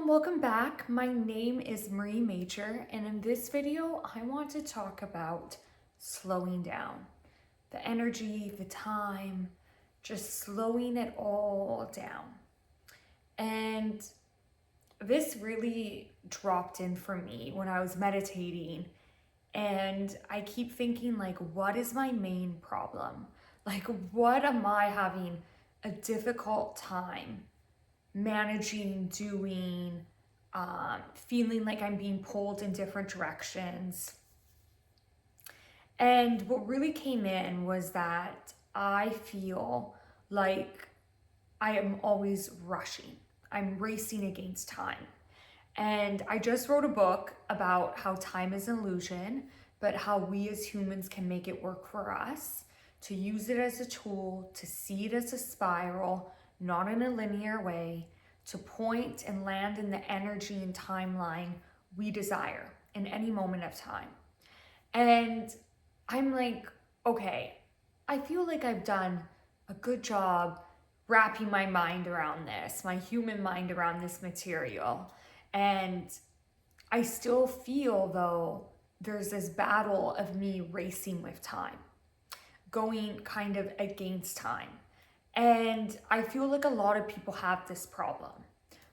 and welcome back. My name is Marie Major, and in this video, I want to talk about slowing down. The energy, the time, just slowing it all down. And this really dropped in for me when I was meditating, and I keep thinking, like, what is my main problem? Like, what am I having a difficult time managing, doing, feeling like I'm being pulled in different directions? And what really came in was that I feel like I am always rushing. I'm racing against time. And I just wrote a book about how time is an illusion, but how we as humans can make it work for us, to use it as a tool, to see it as a spiral, not in a linear way, to point and land in the energy and timeline we desire in any moment of time. And I'm like, okay, I feel like I've done a good job wrapping my mind around this, my human mind around this material. And I still feel, though, there's this battle of me racing with time, going kind of against time. And I feel like a lot of people have this problem.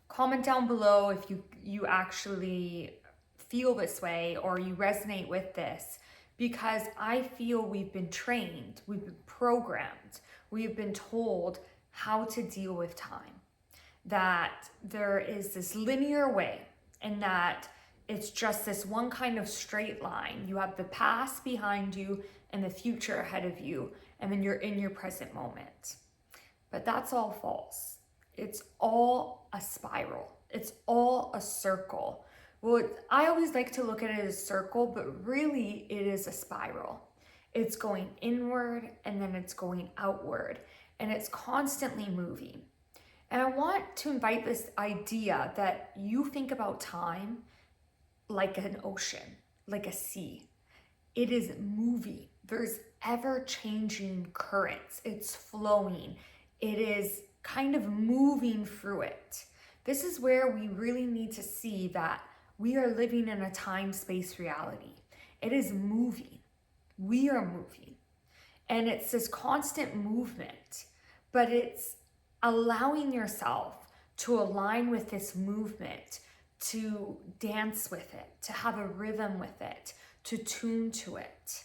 Comment down below if you actually feel this way or you resonate with this, because I feel we've been trained, we've been programmed, we've been told how to deal with time. That there is this linear way, and that it's just this one kind of straight line. You have the past behind you and the future ahead of you, and then you're in your present moment. But that's all false. It's all a spiral. It's all a circle. Well, I always like to look at it as a circle, but really it is a spiral. It's going inward and then it's going outward, and it's constantly moving. And I want to invite this idea that you think about time like an ocean, like a sea. It is moving. There's ever-changing currents. It's flowing. It is kind of moving through it. This is where we really need to see that we are living in a time-space reality. It is moving. We are moving. And it's this constant movement, but it's allowing yourself to align with this movement, to dance with it, to have a rhythm with it, to tune to it.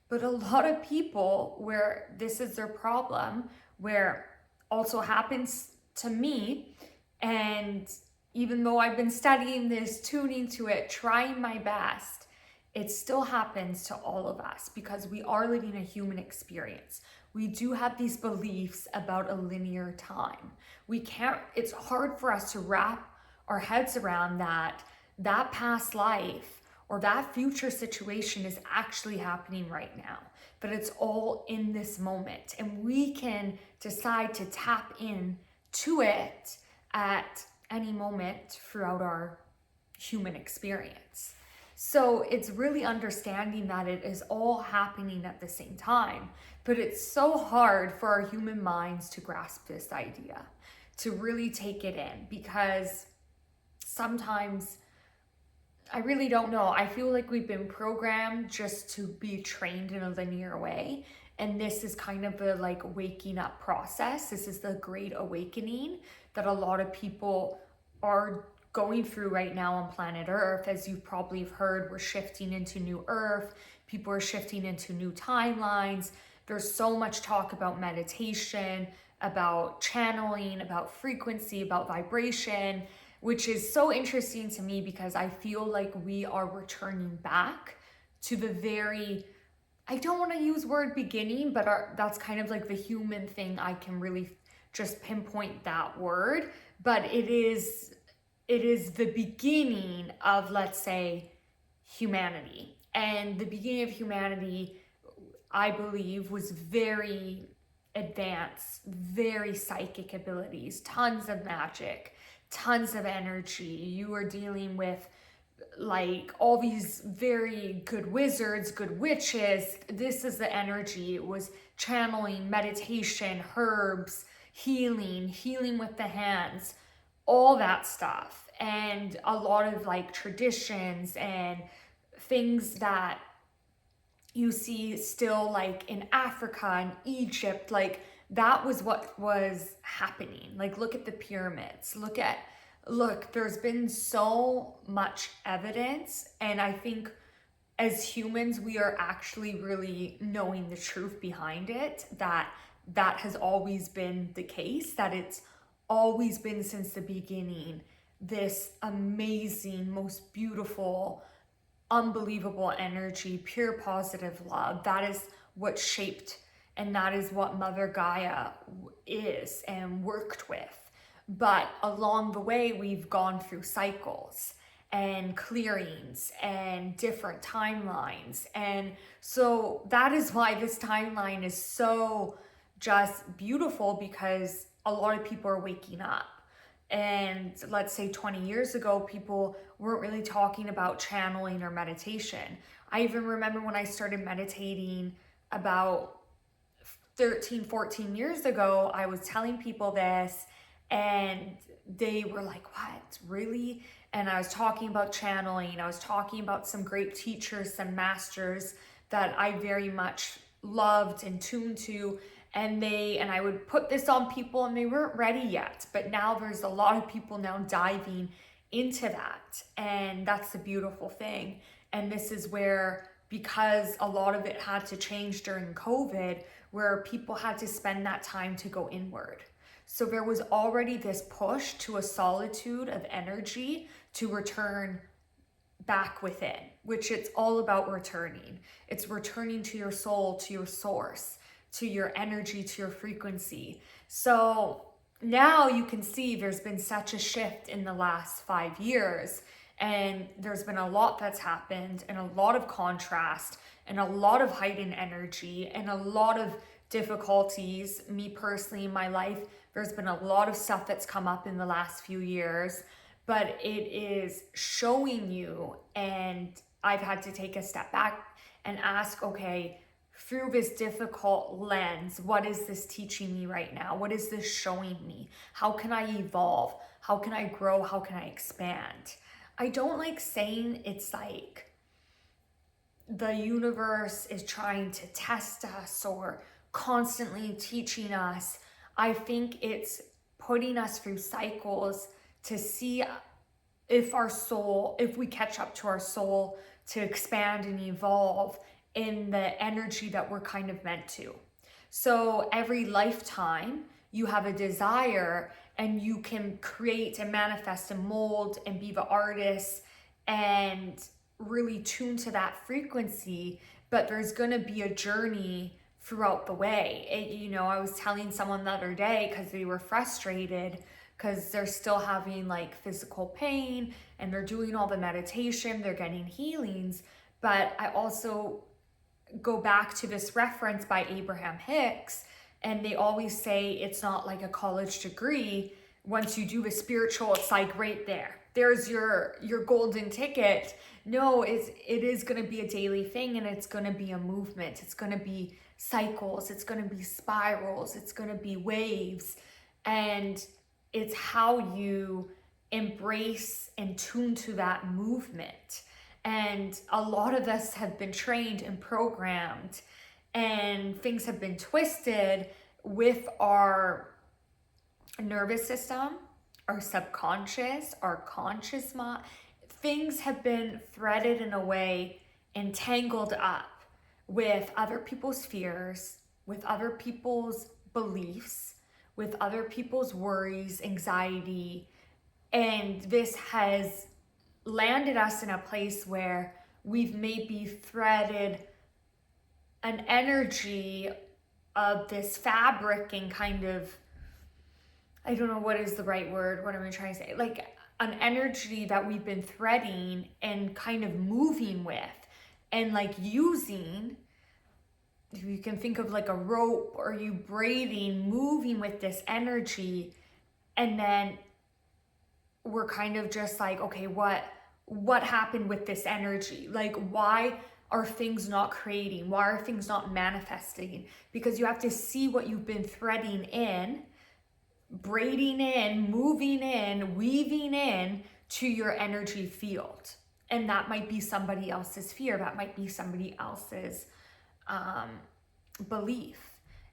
But a lot of people, where this is their problem, where also happens to me, and even though I've been studying this, tuning to it, trying my best, it still happens to all of us because we are living a human experience. We do have these beliefs about a linear time. It's hard for us to wrap our heads around that past life or that future situation is actually happening right now, but it's all in this moment. And we can decide to tap in to it at any moment throughout our human experience. So it's really understanding that it is all happening at the same time, but it's so hard for our human minds to grasp this idea, to really take it in, because sometimes I really don't know. I feel like we've been programmed just to be trained in a linear way. And this is kind of a like waking up process. This is the great awakening that a lot of people are going through right now on planet Earth. As you probably have heard, we're shifting into new Earth. People are shifting into new timelines. There's so much talk about meditation, about channeling, about frequency, about vibration, which is so interesting to me because I feel like we are returning back to the very, I don't want to use word beginning, but that's kind of like the human thing. I can really just pinpoint that word, but it is the beginning of, let's say, humanity. And the beginning of humanity, I believe, was very advanced, very psychic abilities, tons of magic, tons of energy. You were dealing with like all these very good wizards, good witches. This is the energy. It was channeling, meditation, herbs, healing with the hands, all that stuff, and a lot of like traditions and things that you see still like in Africa and Egypt, like that was what was happening. Like look at the pyramids, look, there's been so much evidence, and I think as humans we are actually really knowing the truth behind it, that has always been the case, that it's always been since the beginning this amazing, most beautiful, unbelievable energy, pure positive love. That is what shaped, and that is what Mother Gaia is and worked with. But along the way, we've gone through cycles and clearings and different timelines. And so that is why this timeline is so just beautiful, because a lot of people are waking up. And let's say 20 years ago, people weren't really talking about channeling or meditation. I even remember when I started meditating about 13, 14 years ago, I was telling people this and they were like, what, really? And I was talking about channeling. I was talking about some great teachers, some masters that I very much loved and tuned to. And I would put this on people and they weren't ready yet. But now there's a lot of people now diving into that. And that's the beautiful thing. And this is where, because a lot of it had to change during COVID, where people had to spend that time to go inward. So there was already this push to a solitude of energy to return back within, which it's all about returning. It's returning to your soul, to your source, to your energy, to your frequency. So now you can see there's been such a shift in the last 5 years, and there's been a lot that's happened, and a lot of contrast, and a lot of heightened energy, and a lot of difficulties. Me personally, in my life, there's been a lot of stuff that's come up in the last few years, but it is showing you, and I've had to take a step back and ask, okay, through this difficult lens, what is this teaching me right now? What is this showing me? How can I evolve? How can I grow? How can I expand? I don't like saying it's like the universe is trying to test us or constantly teaching us. I think it's putting us through cycles to see if we catch up to our soul, to expand and evolve in the energy that we're kind of meant to. So every lifetime you have a desire, and you can create and manifest and mold and be the artist and really tune to that frequency, but there's going to be a journey throughout the way. I was telling someone the other day, because they were frustrated because they're still having like physical pain and they're doing all the meditation, they're getting healings. But I also go back to this reference by Abraham Hicks, and they always say it's not like a college degree. Once you do a spiritual, it's like right there's your golden ticket. No, it is going to be a daily thing, and it's going to be a movement. It's going to be cycles, it's going to be spirals, it's going to be waves, and it's how you embrace and tune to that movement. And a lot of us have been trained and programmed, and things have been twisted with our nervous system, our subconscious, our conscious mind. Things have been threaded in a way and tangled up with other people's fears, with other people's beliefs, with other people's worries, anxiety. And this has landed us in a place where we've maybe threaded an energy of this fabric and kind of, I don't know what is the right word, what am I trying to say? Like an energy that we've been threading and kind of moving with and like using. If you can think of like a rope, or you braiding, moving with this energy, and then we're kind of just like, okay, what happened with this energy? Like, why are things not creating? Why are things not manifesting? Because you have to see what you've been threading in braiding in, moving in, weaving in to your energy field. And that might be somebody else's fear. That might be somebody else's belief.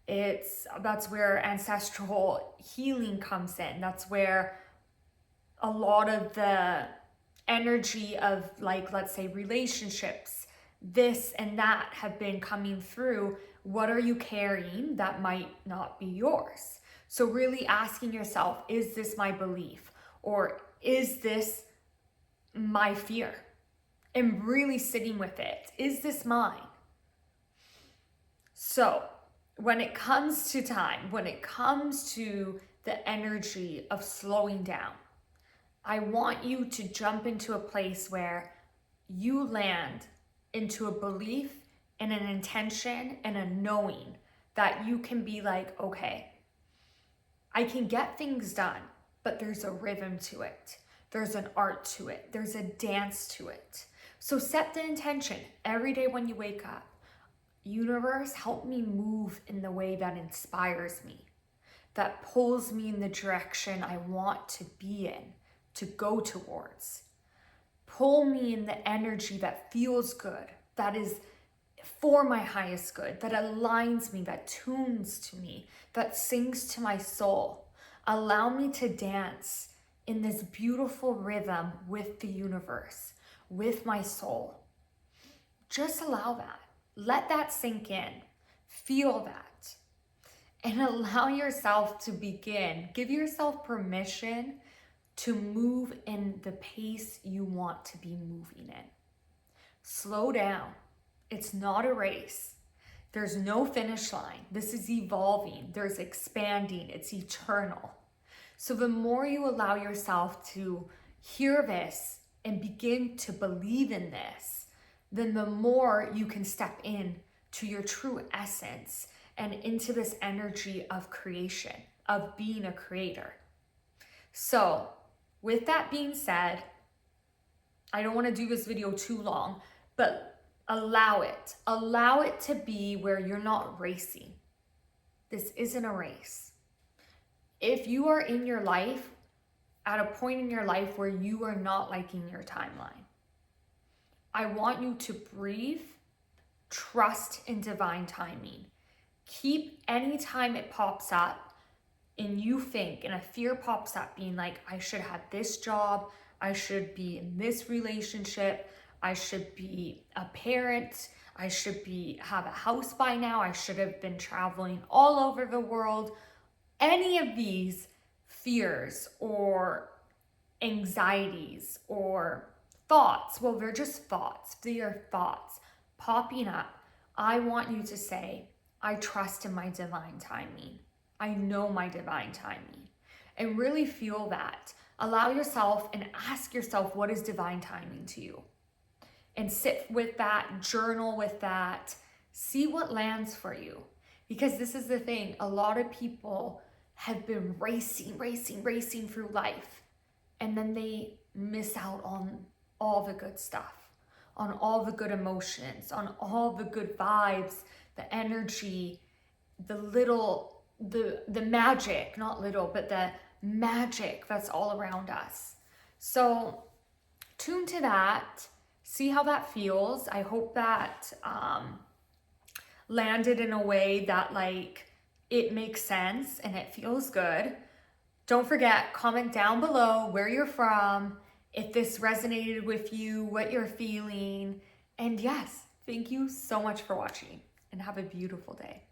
That's where ancestral healing comes in. That's where a lot of the energy of, like, let's say relationships, this and that have been coming through. What are you carrying that might not be yours? So really asking yourself, is this my belief? Or is this my fear? And really sitting with it. Is this mine? So when it comes to time, when it comes to the energy of slowing down, I want you to jump into a place where you land into a belief and an intention and a knowing that you can be like, okay, I can get things done, but there's a rhythm to it. There's an art to it. There's a dance to it. So set the intention every day when you wake up. Universe, help me move in the way that inspires me, that pulls me in the direction I want to be in, to go towards. Pull me in the energy that feels good, that is for my highest good, that aligns me, that tunes to me, that sings to my soul. Allow me to dance in this beautiful rhythm with the universe, with my soul. Just allow that. Let that sink in. Feel that. And allow yourself to begin. Give yourself permission to move in the pace you want to be moving in. Slow down. It's not a race. There's no finish line. This is evolving. There's expanding. It's eternal. So the more you allow yourself to hear this and begin to believe in this, then the more you can step in to your true essence and into this energy of creation, of being a creator. So with that being said, I don't want to do this video too long, but allow it to be where you're not racing. This isn't a race. If you are in your life, at a point in your life where you are not liking your timeline, I want you to breathe, trust in divine timing. Keep, anytime it pops up and you think, and a fear pops up being like, I should have this job, I should be in this relationship, I should be a parent, I should have a house by now, I should have been traveling all over the world. Any of these fears or anxieties or thoughts, well, they're just thoughts. They are thoughts popping up. I want you to say, I trust in my divine timing. I know my divine timing. And really feel that. Allow yourself and ask yourself, what is divine timing to you? And sit with that, journal with that, see what lands for you. Because this is the thing, a lot of people have been racing through life. And then they miss out on all the good stuff, on all the good emotions, on all the good vibes, the energy, the magic, not little, but the magic that's all around us. So tune to that, see how that feels. I hope that landed in a way that like it makes sense and it feels good. Don't forget, comment down below where you're from, if this resonated with you, what you're feeling. And yes, thank you so much for watching and have a beautiful day.